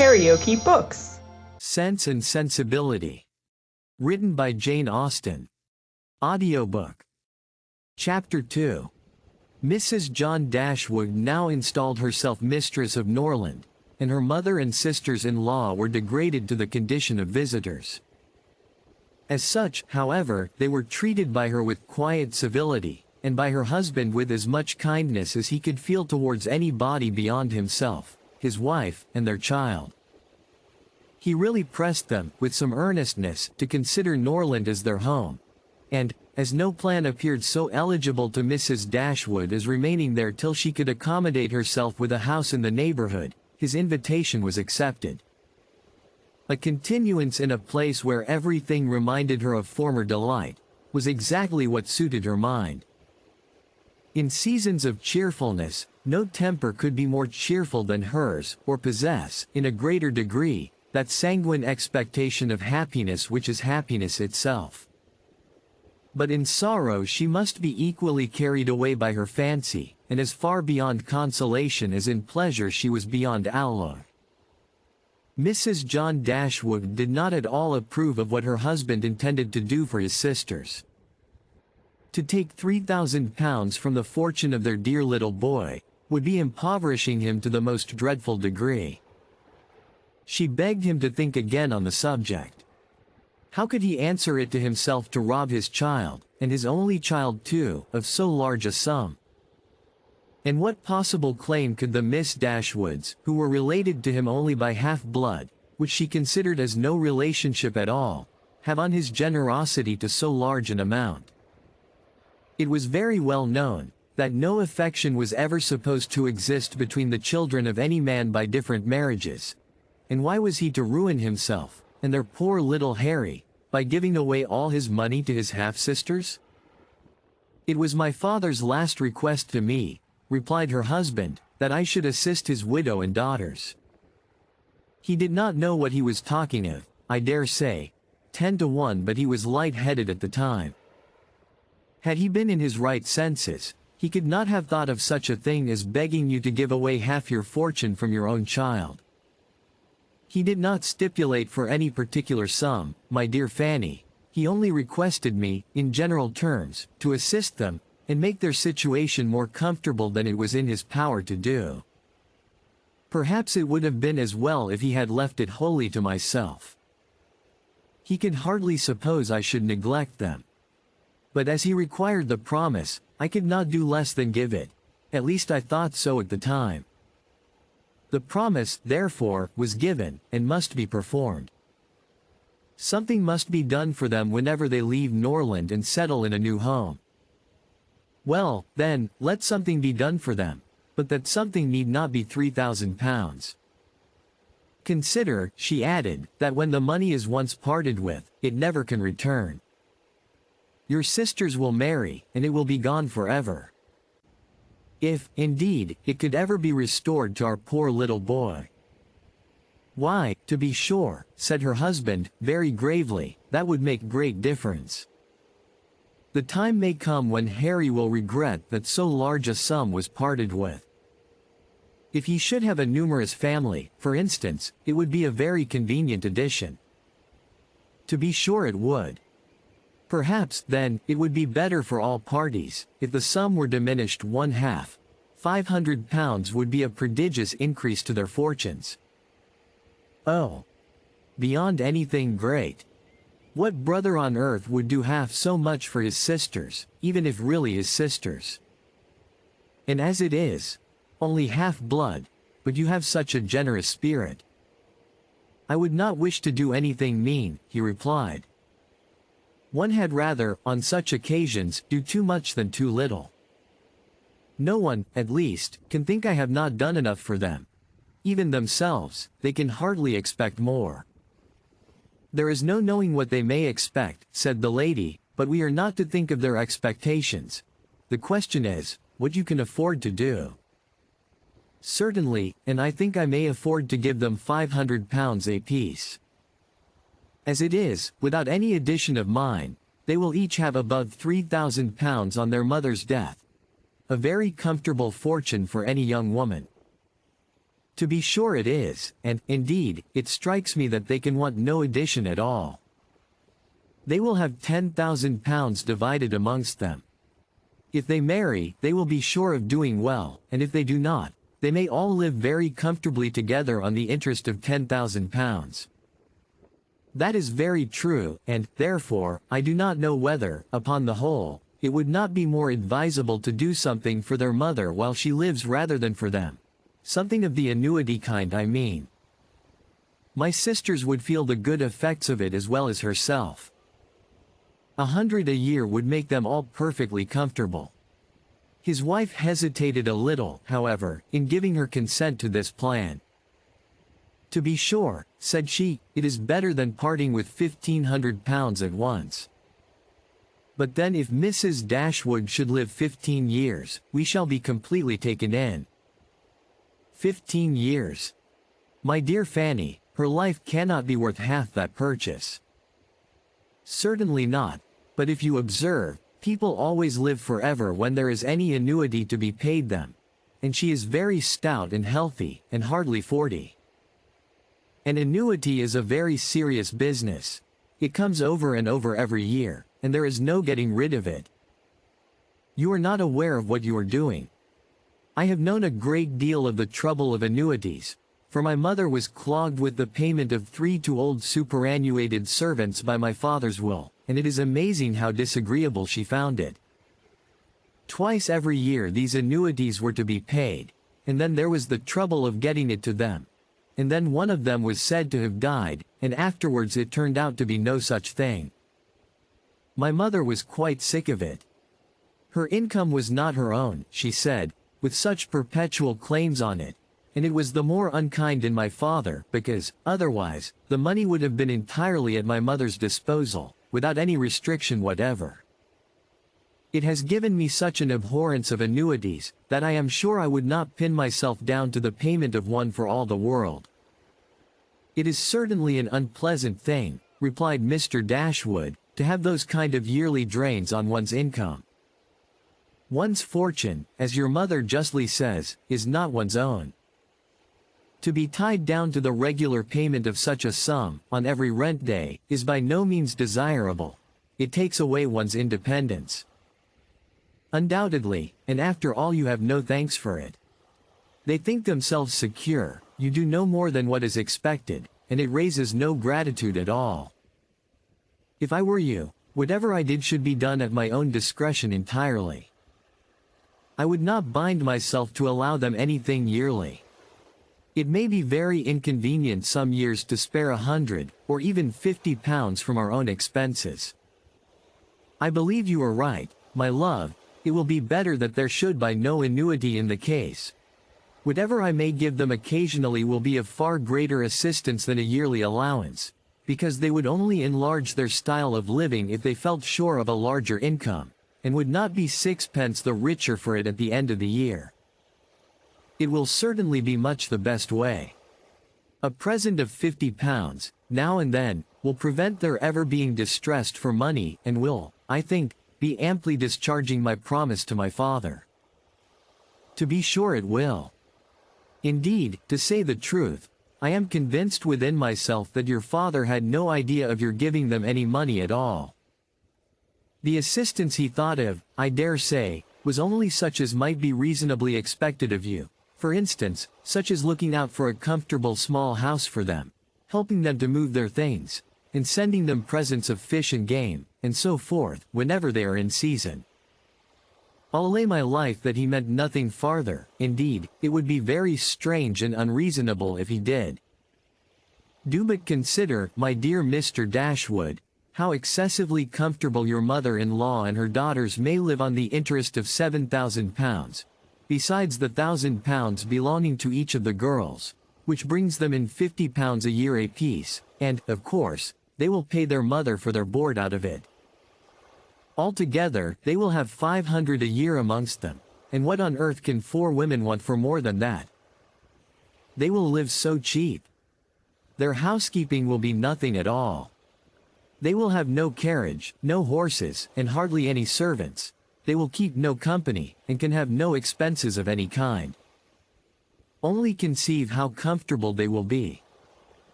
KaraokeBooks. Sense and Sensibility. Written by Jane Austen. Audiobook. Chapter 2. Mrs. John Dashwood now installed herself mistress of Norland, and her mother and sisters-in-law were degraded to the condition of visitors. As such, however, they were treated by her with quiet civility, and by her husband with as much kindness as he could feel towards anybody beyond himself, his wife, and their child. He really pressed them, with some earnestness, to consider Norland as their home. And, as no plan appeared so eligible to Mrs. Dashwood as remaining there till she could accommodate herself with a house in the neighborhood, his invitation was accepted. A continuance in a place where everything reminded her of former delight, was exactly what suited her mind. In seasons of cheerfulness, no temper could be more cheerful than hers, or possess, in a greater degree, that sanguine expectation of happiness which is happiness itself. But in sorrow she must be equally carried away by her fancy, and as far beyond consolation as in pleasure she was beyond alloy. Mrs. John Dashwood did not at all approve of what her husband intended to do for his sisters. To take £3,000 from the fortune of their dear little boy, would be impoverishing him to the most dreadful degree. She begged him to think again on the subject. How could he answer it to himself to rob his child, and his only child too, of so large a sum? And what possible claim could the Miss Dashwoods, who were related to him only by half-blood, which she considered as no relationship at all, have on his generosity to so large an amount? It was very well known, that no affection was ever supposed to exist between the children of any man by different marriages. And why was he to ruin himself, and their poor little Harry, by giving away all his money to his half-sisters? It was my father's last request to me, replied her husband, that I should assist his widow and daughters. He did not know what he was talking of, I dare say, 10 to 1, but he was light-headed at the time. Had he been in his right senses, he could not have thought of such a thing as begging you to give away half your fortune from your own child. He did not stipulate for any particular sum, my dear Fanny, he only requested me, in general terms, to assist them, and make their situation more comfortable than it was in his power to do. Perhaps it would have been as well if he had left it wholly to myself. He could hardly suppose I should neglect them. But as he required the promise, I could not do less than give it. At least I thought so at the time. The promise, therefore, was given, and must be performed. Something must be done for them whenever they leave Norland and settle in a new home. Well, then, let something be done for them, but that something need not be £3,000. Consider, she added, that when the money is once parted with, it never can return. Your sisters will marry, and it will be gone forever. If, indeed, it could ever be restored to our poor little boy. Why, to be sure, said her husband, very gravely, that would make great difference. The time may come when Harry will regret that so large a sum was parted with. If he should have a numerous family, for instance, it would be a very convenient addition. To be sure it would. Perhaps, then, it would be better for all parties, if the sum were diminished one half. £500 would be a prodigious increase to their fortunes. Oh! Beyond anything great. What brother on earth would do half so much for his sisters, even if really his sisters? And as it is, only half-blood, but you have such a generous spirit. I would not wish to do anything mean, he replied. One had rather, on such occasions, do too much than too little. No one, at least, can think I have not done enough for them. Even themselves, they can hardly expect more. There is no knowing what they may expect, said the lady, but we are not to think of their expectations. The question is, what you can afford to do. Certainly, and I think I may afford to give them £500 apiece. As it is, without any addition of mine, they will each have above £3,000 on their mother's death. A very comfortable fortune for any young woman. To be sure it is, and, indeed, it strikes me that they can want no addition at all. They will have £10,000 divided amongst them. If they marry, they will be sure of doing well, and if they do not, they may all live very comfortably together on the interest of £10,000. That is very true, and, therefore, I do not know whether, upon the whole, it would not be more advisable to do something for their mother while she lives rather than for them. Something of the annuity kind, I mean. My sisters would feel the good effects of it as well as herself. 100 a year would make them all perfectly comfortable. His wife hesitated a little, however, in giving her consent to this plan. To be sure, said she, it is better than parting with £1,500 at once. But then if Mrs. Dashwood should live 15 years, we shall be completely taken in. 15 years. My dear Fanny, her life cannot be worth half that purchase. Certainly not, but if you observe, people always live forever when there is any annuity to be paid them. And she is very stout and healthy, and hardly 40. An annuity is a very serious business. It comes over and over every year, and there is no getting rid of it. You are not aware of what you are doing. I have known a great deal of the trouble of annuities, for my mother was clogged with the payment of 3 to old superannuated servants by my father's will, and it is amazing how disagreeable she found it. Twice every year these annuities were to be paid, and then there was the trouble of getting it to them. And then one of them was said to have died, and afterwards it turned out to be no such thing. My mother was quite sick of it. Her income was not her own, she said, with such perpetual claims on it, and it was the more unkind in my father, because, otherwise, the money would have been entirely at my mother's disposal, without any restriction whatever. It has given me such an abhorrence of annuities, that I am sure I would not pin myself down to the payment of one for all the world. It is certainly an unpleasant thing, replied Mr. Dashwood, to have those kind of yearly drains on one's income. One's fortune, as your mother justly says, is not one's own. To be tied down to the regular payment of such a sum, on every rent day, is by no means desirable. It takes away one's independence. Undoubtedly, and after all you have no thanks for it. They think themselves secure, you do no more than what is expected, and it raises no gratitude at all. If I were you, whatever I did should be done at my own discretion entirely. I would not bind myself to allow them anything yearly. It may be very inconvenient some years to spare 100, or even £50 from our own expenses. I believe you are right, my love, it will be better that there should be no annuity in the case. Whatever I may give them occasionally will be of far greater assistance than a yearly allowance, because they would only enlarge their style of living if they felt sure of a larger income, and would not be sixpence the richer for it at the end of the year. It will certainly be much the best way. A present of £50, now and then, will prevent their ever being distressed for money, and will, I think, be amply discharging my promise to my father. To be sure it will. Indeed, to say the truth, I am convinced within myself that your father had no idea of your giving them any money at all. The assistance he thought of, I dare say, was only such as might be reasonably expected of you, for instance, such as looking out for a comfortable small house for them, helping them to move their things, and sending them presents of fish and game, and so forth, whenever they are in season. I'll lay my life that he meant nothing farther. Indeed, it would be very strange and unreasonable if he did. Do but consider, my dear Mr. Dashwood, how excessively comfortable your mother-in-law and her daughters may live on the interest of £7,000, besides the £1,000 belonging to each of the girls, which brings them in £50 a year apiece, and, of course, they will pay their mother for their board out of it. Altogether, they will have 500 a year amongst them, and what on earth can 4 women want for more than that? They will live so cheap. Their housekeeping will be nothing at all. They will have no carriage, no horses, and hardly any servants. They will keep no company, and can have no expenses of any kind. Only conceive how comfortable they will be.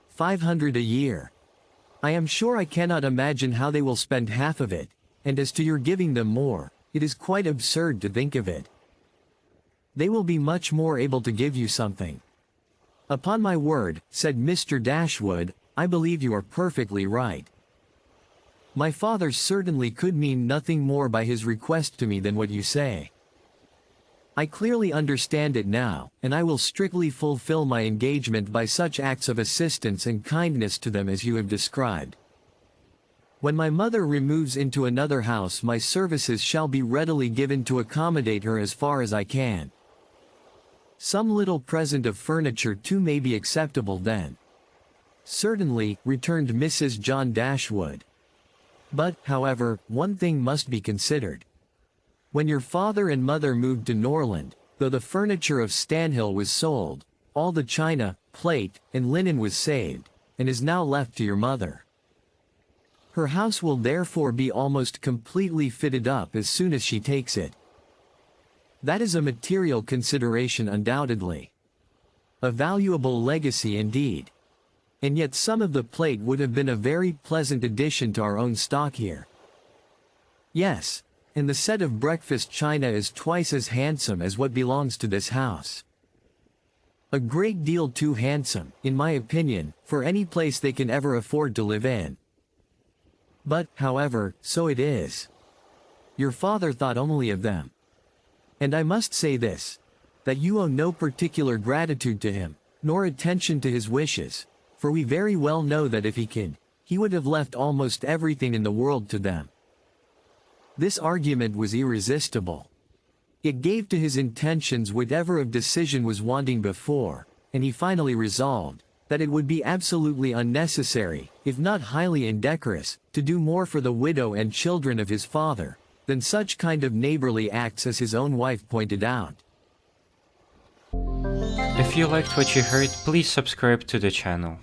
500 a year. I am sure I cannot imagine how they will spend half of it, and as to your giving them more, it is quite absurd to think of it. They will be much more able to give you something. Upon my word, said Mr. Dashwood, I believe you are perfectly right. My father certainly could mean nothing more by his request to me than what you say. I clearly understand it now, and I will strictly fulfill my engagement by such acts of assistance and kindness to them as you have described. When my mother removes into another house, my services shall be readily given to accommodate her as far as I can. Some little present of furniture too may be acceptable then. Certainly, returned Mrs. John Dashwood. But, however, one thing must be considered. When your father and mother moved to Norland, though the furniture of Stanhill was sold, all the china, plate, and linen was saved, and is now left to your mother. Her house will therefore be almost completely fitted up as soon as she takes it. That is a material consideration undoubtedly. A valuable legacy indeed. And yet some of the plate would have been a very pleasant addition to our own stock here. Yes. And the set of breakfast china is twice as handsome as what belongs to this house. A great deal too handsome, in my opinion, for any place they can ever afford to live in. But, however, so it is. Your father thought only of them. And I must say this, that you owe no particular gratitude to him, nor attention to his wishes, for we very well know that if he could, he would have left almost everything in the world to them. This argument was irresistible. It gave to his intentions whatever of decision was wanting before, and he finally resolved that it would be absolutely unnecessary, if not highly indecorous, to do more for the widow and children of his father, than such kind of neighborly acts as his own wife pointed out. If you liked what you heard, please subscribe to the channel.